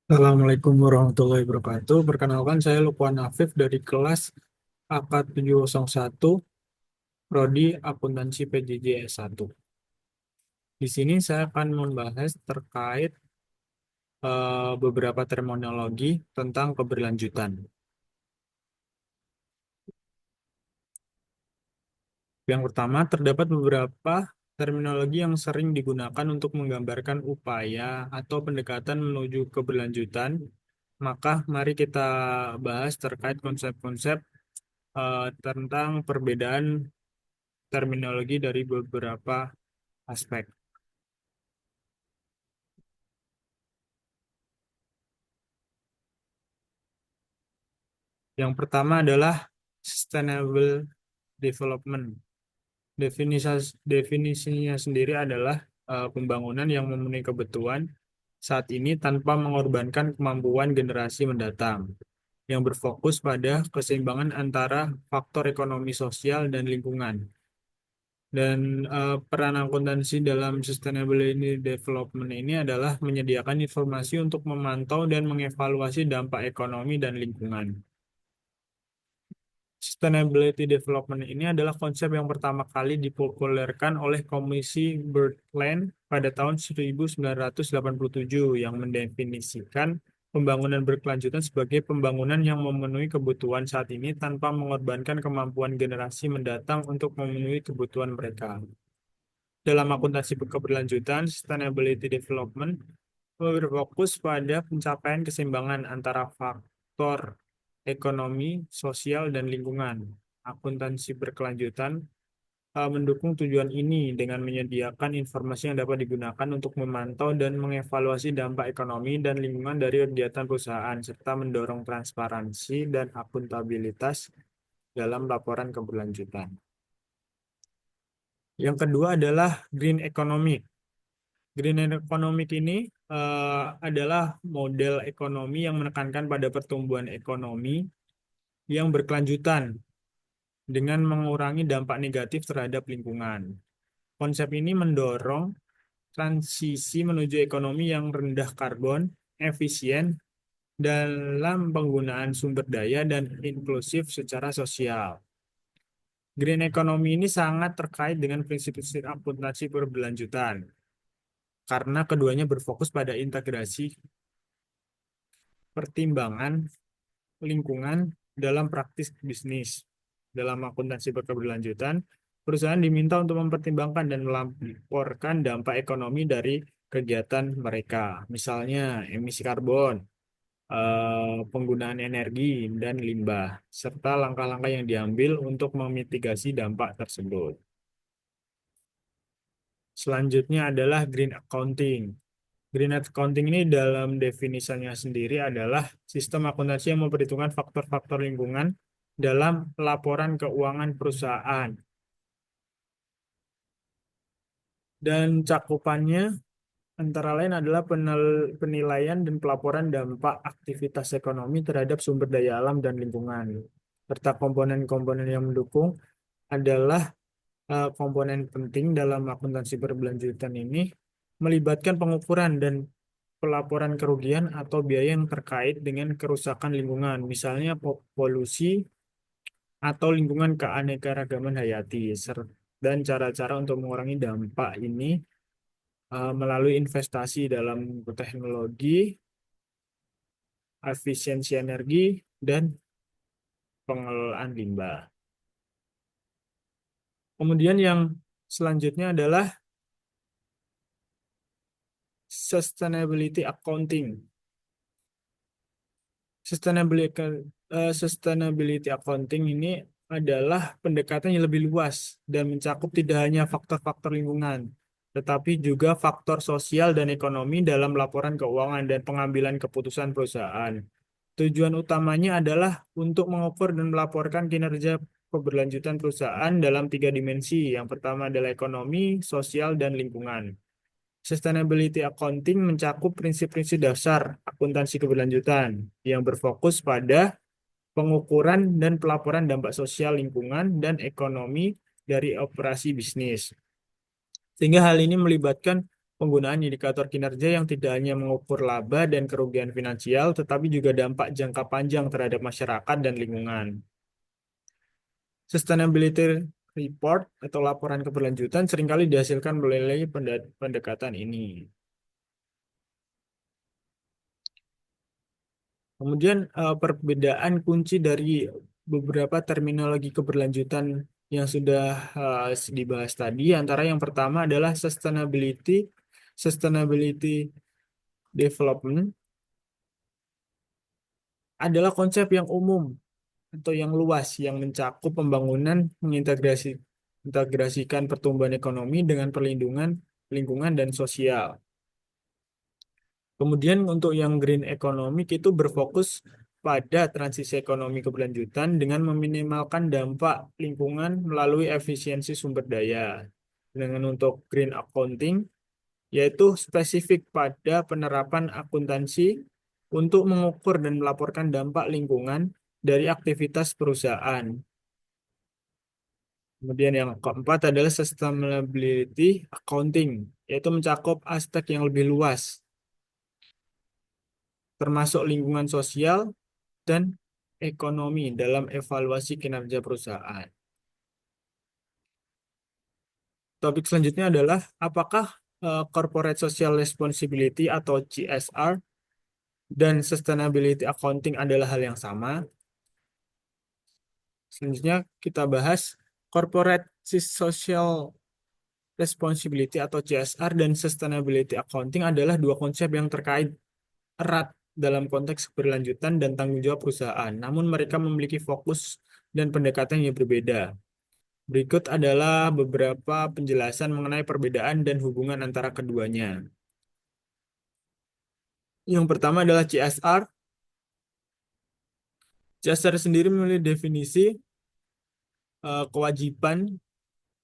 Assalamualaikum warahmatullahi wabarakatuh. Perkenalkan, saya Lukwan Afif dari kelas AK701, Prodi Akuntansi PJJ S1. Di sini saya akan membahas terkait beberapa terminologi tentang keberlanjutan. Yang pertama, terdapat beberapa terminologi yang sering digunakan untuk menggambarkan upaya atau pendekatan menuju keberlanjutan. Maka mari kita bahas terkait konsep-konsep tentang perbedaan terminologi dari beberapa aspek. Yang pertama adalah sustainable development. Definisinya sendiri adalah pembangunan yang memenuhi kebutuhan saat ini tanpa mengorbankan kemampuan generasi mendatang, yang berfokus pada keseimbangan antara faktor ekonomi sosial dan lingkungan. Dan peran akuntansi dalam sustainability development ini adalah menyediakan informasi untuk memantau dan mengevaluasi dampak ekonomi dan lingkungan. Sustainability development ini adalah konsep yang pertama kali dipopulerkan oleh Komisi Brundtland pada tahun 1987 yang mendefinisikan pembangunan berkelanjutan sebagai pembangunan yang memenuhi kebutuhan saat ini tanpa mengorbankan kemampuan generasi mendatang untuk memenuhi kebutuhan mereka. Dalam akuntansi keberlanjutan, sustainability development berfokus pada pencapaian keseimbangan antara faktor ekonomi, sosial, dan lingkungan. Akuntansi berkelanjutan mendukung tujuan ini dengan menyediakan informasi yang dapat digunakan untuk memantau dan mengevaluasi dampak ekonomi dan lingkungan dari kegiatan perusahaan, serta mendorong transparansi dan akuntabilitas dalam laporan keberlanjutan. Yang kedua adalah green economic. Green economic ini adalah model ekonomi yang menekankan pada pertumbuhan ekonomi yang berkelanjutan dengan mengurangi dampak negatif terhadap lingkungan. Konsep ini mendorong transisi menuju ekonomi yang rendah karbon, efisien dalam penggunaan sumber daya, dan inklusif secara sosial. Green economy ini sangat terkait dengan prinsip-prinsip akuntansi berkelanjutan karena keduanya berfokus pada integrasi pertimbangan lingkungan dalam praktis bisnis. Dalam akuntansi berkeberlanjutan, perusahaan diminta untuk mempertimbangkan dan melaporkan dampak ekonomi dari kegiatan mereka, misalnya emisi karbon, penggunaan energi, dan limbah, serta langkah-langkah yang diambil untuk memitigasi dampak tersebut. Selanjutnya adalah green accounting. Green accounting ini dalam definisinya sendiri adalah sistem akuntansi yang memperhitungkan faktor-faktor lingkungan dalam laporan keuangan perusahaan. Dan cakupannya antara lain adalah penilaian dan pelaporan dampak aktivitas ekonomi terhadap sumber daya alam dan lingkungan. Serta komponen-komponen yang mendukung adalah komponen penting dalam akuntansi berkelanjutan ini melibatkan pengukuran dan pelaporan kerugian atau biaya yang terkait dengan kerusakan lingkungan, misalnya polusi atau lingkungan keanekaragaman hayati, dan cara-cara untuk mengurangi dampak ini melalui investasi dalam teknologi, efisiensi energi, dan pengelolaan limbah. Kemudian yang selanjutnya adalah sustainability accounting. Sustainability accounting ini adalah pendekatan yang lebih luas dan mencakup tidak hanya faktor-faktor lingkungan, tetapi juga faktor sosial dan ekonomi dalam laporan keuangan dan pengambilan keputusan perusahaan. Tujuan utamanya adalah untuk mengukur dan melaporkan kinerja keberlanjutan perusahaan dalam tiga dimensi. Yang pertama adalah ekonomi, sosial, dan lingkungan. Sustainability accounting mencakup prinsip-prinsip dasar akuntansi keberlanjutan yang berfokus pada pengukuran dan pelaporan dampak sosial, lingkungan, dan ekonomi dari operasi bisnis. Sehingga hal ini melibatkan penggunaan indikator kinerja yang tidak hanya mengukur laba dan kerugian finansial, tetapi juga dampak jangka panjang terhadap masyarakat dan lingkungan. Sustainability report atau laporan keberlanjutan seringkali dihasilkan melalui pendekatan ini. Kemudian perbedaan kunci dari beberapa terminologi keberlanjutan yang sudah dibahas tadi, antara yang pertama adalah sustainability development adalah konsep yang umum atau yang luas yang mencakup pembangunan integrasikan pertumbuhan ekonomi dengan perlindungan lingkungan dan sosial. Kemudian untuk yang green economic itu berfokus pada transisi ekonomi keberlanjutan dengan meminimalkan dampak lingkungan melalui efisiensi sumber daya. Dengan untuk green accounting, yaitu spesifik pada penerapan akuntansi untuk mengukur dan melaporkan dampak lingkungan dari aktivitas perusahaan. Kemudian yang keempat adalah sustainability accounting, yaitu mencakup aspek yang lebih luas, termasuk lingkungan sosial dan ekonomi dalam evaluasi kinerja perusahaan. Topik selanjutnya adalah apakah Corporate Social Responsibility atau CSR dan Sustainability Accounting adalah hal yang sama. Selanjutnya kita bahas Corporate Social Responsibility atau CSR dan Sustainability Accounting adalah dua konsep yang terkait erat dalam konteks keberlanjutan dan tanggung jawab perusahaan. Namun mereka memiliki fokus dan pendekatan yang berbeda. Berikut adalah beberapa penjelasan mengenai perbedaan dan hubungan antara keduanya. Yang pertama adalah CSR. CSR sendiri memiliki definisi kewajiban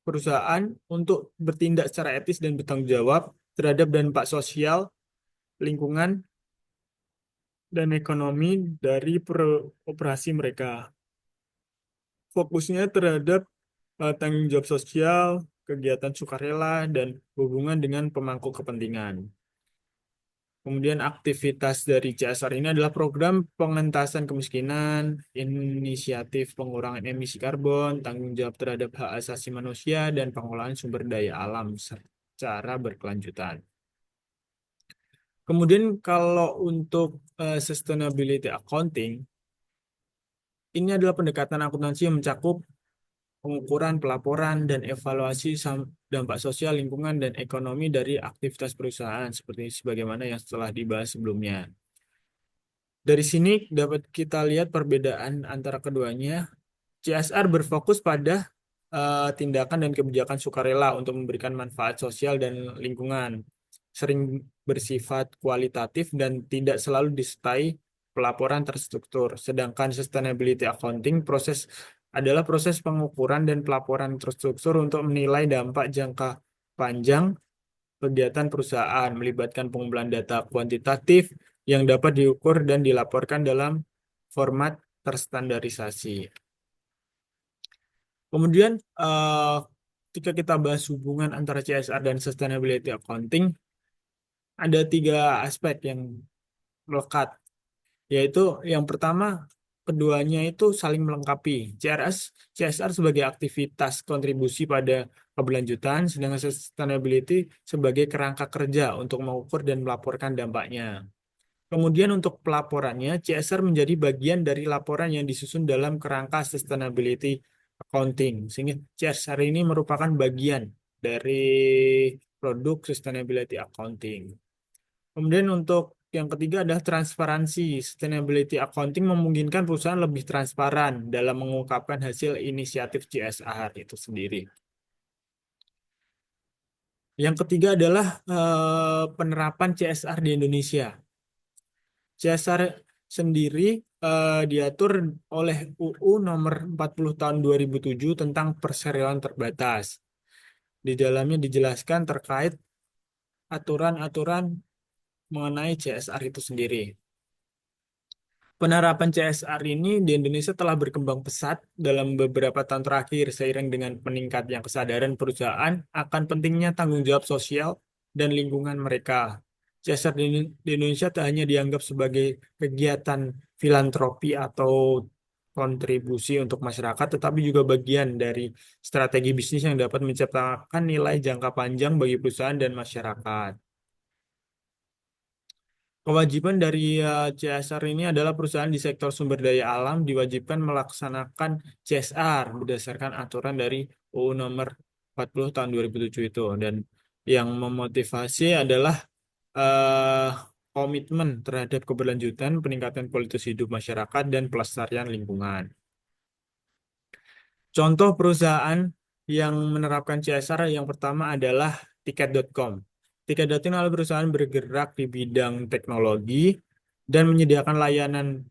perusahaan untuk bertindak secara etis dan bertanggung jawab terhadap dampak sosial, lingkungan, dan ekonomi dari operasi mereka. Fokusnya terhadap tanggung jawab sosial, kegiatan sukarela, dan hubungan dengan pemangku kepentingan. Kemudian aktivitas dari CSR ini adalah program pengentasan kemiskinan, inisiatif pengurangan emisi karbon, tanggung jawab terhadap hak asasi manusia, dan pengelolaan sumber daya alam secara berkelanjutan. Kemudian kalau untuk sustainability accounting, ini adalah pendekatan akuntansi yang mencakup pengukuran, pelaporan, dan evaluasi dampak sosial, lingkungan, dan ekonomi dari aktivitas perusahaan seperti sebagaimana yang telah dibahas sebelumnya. Dari sini dapat kita lihat perbedaan antara keduanya. CSR berfokus pada tindakan dan kebijakan sukarela untuk memberikan manfaat sosial dan lingkungan, sering bersifat kualitatif dan tidak selalu disertai pelaporan terstruktur. Sedangkan sustainability accounting adalah proses pengukuran dan pelaporan terstruktur untuk menilai dampak jangka panjang kegiatan perusahaan, melibatkan pengumpulan data kuantitatif yang dapat diukur dan dilaporkan dalam format terstandarisasi. Kemudian, ketika kita bahas hubungan antara CSR dan Sustainability Accounting, ada tiga aspek yang melekat, yaitu yang pertama, keduanya itu saling melengkapi. CSR sebagai aktivitas kontribusi pada keberlanjutan, sedangkan sustainability sebagai kerangka kerja untuk mengukur dan melaporkan dampaknya. Kemudian untuk pelaporannya, CSR menjadi bagian dari laporan yang disusun dalam kerangka sustainability accounting. Sehingga CSR ini merupakan bagian dari produk sustainability accounting. Kemudian untuk yang ketiga adalah transparansi. Sustainability accounting memungkinkan perusahaan lebih transparan dalam mengungkapkan hasil inisiatif CSR itu sendiri. Yang ketiga adalah penerapan CSR di Indonesia. CSR sendiri diatur oleh UU nomor 40 tahun 2007 tentang perserialan terbatas. Di dalamnya dijelaskan terkait aturan-aturan mengenai CSR itu sendiri. Penerapan CSR ini di Indonesia telah berkembang pesat dalam beberapa tahun terakhir seiring dengan meningkatnya kesadaran perusahaan akan pentingnya tanggung jawab sosial dan lingkungan mereka. CSR di Indonesia tak hanya dianggap sebagai kegiatan filantropi atau kontribusi untuk masyarakat, tetapi juga bagian dari strategi bisnis yang dapat menciptakan nilai jangka panjang bagi perusahaan dan masyarakat. Kewajiban dari CSR ini adalah perusahaan di sektor sumber daya alam diwajibkan melaksanakan CSR berdasarkan aturan dari UU nomor 40 tahun 2007 itu. Dan yang memotivasi adalah eh, komitmen terhadap keberlanjutan, peningkatan kualitas hidup masyarakat, dan pelestarian lingkungan. Contoh perusahaan yang menerapkan CSR yang pertama adalah Tiket.com. Tiket.com adalah perusahaan bergerak di bidang teknologi dan menyediakan layanan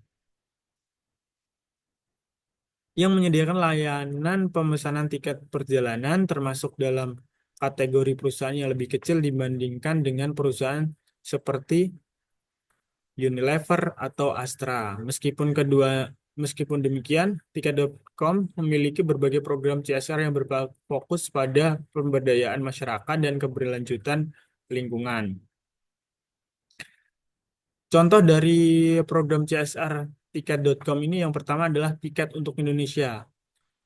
pemesanan tiket perjalanan termasuk dalam kategori perusahaan yang lebih kecil dibandingkan dengan perusahaan seperti Unilever atau Astra. Meskipun demikian, Tiket.com memiliki berbagai program CSR yang berfokus pada pemberdayaan masyarakat dan keberlanjutan lingkungan. Contoh dari program CSR Tiket.com ini yang pertama adalah Tiket untuk Indonesia,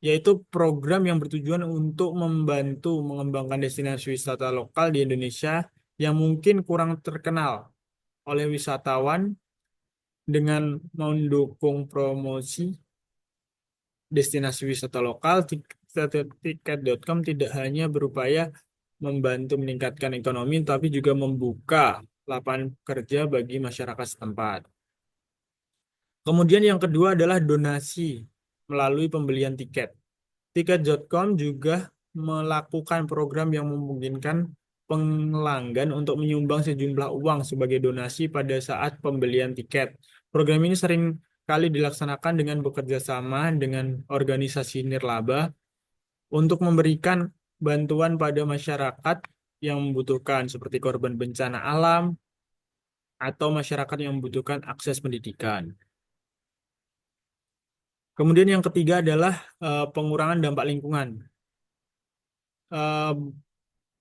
yaitu program yang bertujuan untuk membantu mengembangkan destinasi wisata lokal di Indonesia yang mungkin kurang terkenal oleh wisatawan dengan mendukung promosi destinasi wisata lokal. Tiket.com tidak hanya berupaya membantu meningkatkan ekonomi, tapi juga membuka lapangan kerja bagi masyarakat setempat. Kemudian yang kedua adalah donasi melalui pembelian tiket. Tiket.com juga melakukan program yang memungkinkan pelanggan untuk menyumbang sejumlah uang sebagai donasi pada saat pembelian tiket. Program ini sering kali dilaksanakan dengan bekerja sama dengan organisasi nirlaba untuk memberikan bantuan pada masyarakat yang membutuhkan seperti korban bencana alam atau masyarakat yang membutuhkan akses pendidikan. Kemudian yang ketiga adalah pengurangan dampak lingkungan. Eh,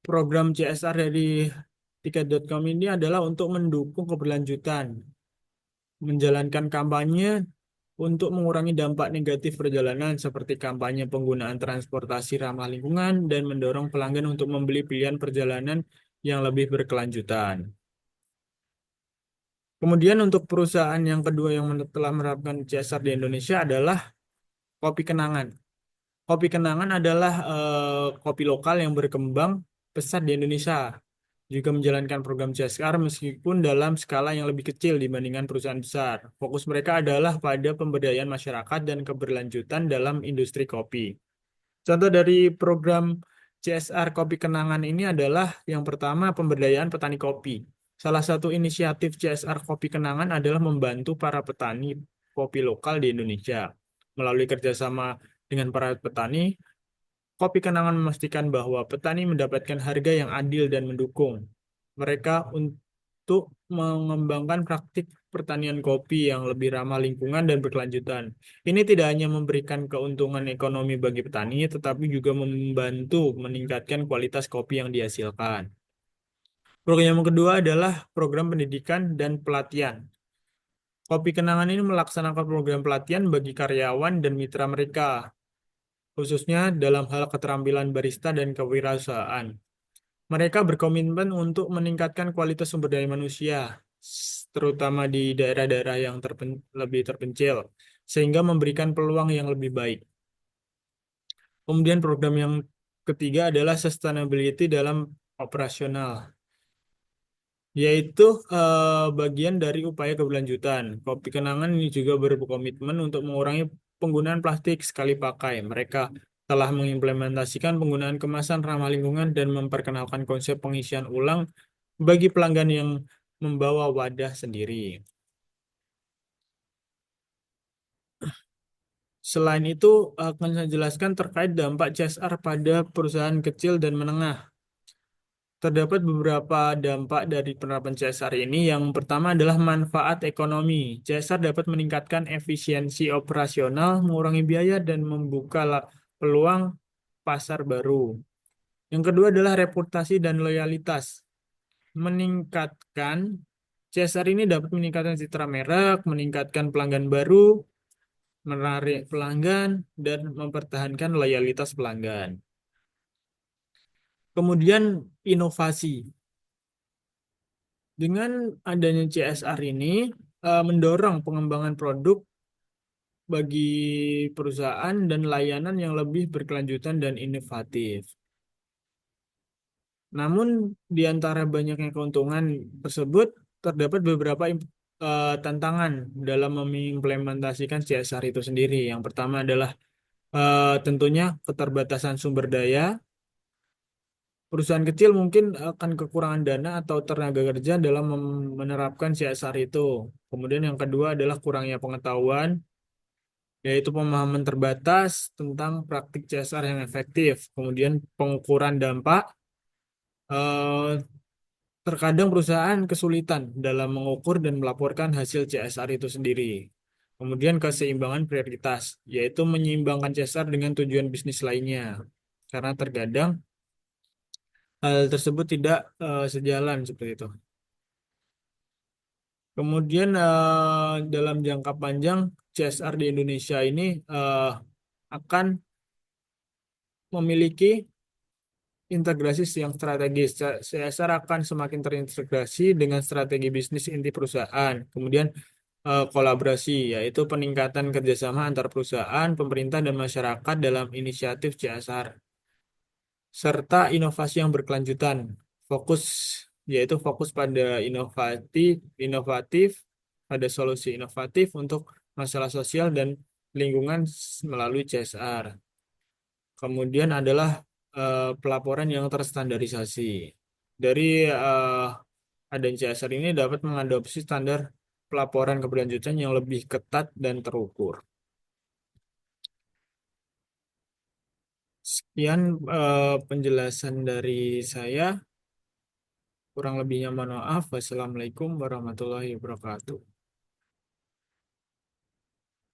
Program CSR dari Tiket.com ini adalah untuk mendukung keberlanjutan, menjalankan kampanye untuk mengurangi dampak negatif perjalanan seperti kampanye penggunaan transportasi ramah lingkungan dan mendorong pelanggan untuk membeli pilihan perjalanan yang lebih berkelanjutan. Kemudian untuk perusahaan yang kedua yang telah menerapkan CSR di Indonesia adalah Kopi Kenangan. Kopi Kenangan adalah kopi lokal yang berkembang pesat di Indonesia, juga menjalankan program CSR meskipun dalam skala yang lebih kecil dibandingkan perusahaan besar. Fokus mereka adalah pada pemberdayaan masyarakat dan keberlanjutan dalam industri kopi. Contoh dari program CSR Kopi Kenangan ini adalah yang pertama pemberdayaan petani kopi. Salah satu inisiatif CSR Kopi Kenangan adalah membantu para petani kopi lokal di Indonesia. Melalui kerjasama dengan para petani, Kopi Kenangan memastikan bahwa petani mendapatkan harga yang adil dan mendukung mereka untuk mengembangkan praktik pertanian kopi yang lebih ramah lingkungan dan berkelanjutan. Ini tidak hanya memberikan keuntungan ekonomi bagi petani, tetapi juga membantu meningkatkan kualitas kopi yang dihasilkan. Program yang kedua adalah program pendidikan dan pelatihan. Kopi Kenangan ini melaksanakan program pelatihan bagi karyawan dan mitra mereka, khususnya dalam hal keterampilan barista dan kewirausahaan. Mereka berkomitmen untuk meningkatkan kualitas sumber daya manusia, terutama di daerah-daerah yang lebih terpencil, sehingga memberikan peluang yang lebih baik. Kemudian program yang ketiga adalah sustainability dalam operasional, yaitu bagian dari upaya keberlanjutan. Kopi Kenangan ini juga berkomitmen untuk mengurangi penggunaan plastik sekali pakai. Mereka telah mengimplementasikan penggunaan kemasan ramah lingkungan dan memperkenalkan konsep pengisian ulang bagi pelanggan yang membawa wadah sendiri. Selain itu, akan saya jelaskan terkait dampak CSR pada perusahaan kecil dan menengah. Terdapat beberapa dampak dari penerapan CSR ini. Yang pertama adalah manfaat ekonomi. CSR dapat meningkatkan efisiensi operasional, mengurangi biaya, dan membuka peluang pasar baru. Yang kedua adalah reputasi dan loyalitas. meningkatkan CSR ini dapat meningkatkan citra merek, meningkatkan pelanggan baru, menarik pelanggan, dan mempertahankan loyalitas pelanggan. Kemudian inovasi. Dengan adanya CSR ini mendorong pengembangan produk bagi perusahaan dan layanan yang lebih berkelanjutan dan inovatif. Namun, di antara banyaknya keuntungan tersebut, terdapat beberapa tantangan dalam mengimplementasikan CSR itu sendiri. Yang pertama adalah tentunya keterbatasan sumber daya. Perusahaan kecil mungkin akan kekurangan dana atau tenaga kerja dalam menerapkan CSR itu. Kemudian yang kedua adalah kurangnya pengetahuan, yaitu pemahaman terbatas tentang praktik CSR yang efektif. Kemudian pengukuran dampak. eh, Terkadang perusahaan kesulitan dalam mengukur dan melaporkan hasil CSR itu sendiri. Kemudian keseimbangan prioritas, yaitu menyeimbangkan CSR dengan tujuan bisnis lainnya. Karena terkadang hal tersebut tidak sejalan seperti itu. Kemudian dalam jangka panjang CSR di Indonesia ini akan memiliki integrasi yang strategis. CSR akan semakin terintegrasi dengan strategi bisnis inti perusahaan. Kemudian kolaborasi, yaitu peningkatan kerjasama antar perusahaan, pemerintah, dan masyarakat dalam inisiatif CSR, serta inovasi yang berkelanjutan. Fokus, yaitu fokus pada inovatif, pada solusi inovatif untuk masalah sosial dan lingkungan melalui CSR. Kemudian adalah pelaporan yang terstandarisasi. Dari adanya CSR ini dapat mengadopsi standar pelaporan keberlanjutan yang lebih ketat dan terukur. Sekian penjelasan dari saya. Kurang lebihnya mohon maaf. Wassalamualaikum warahmatullahi wabarakatuh.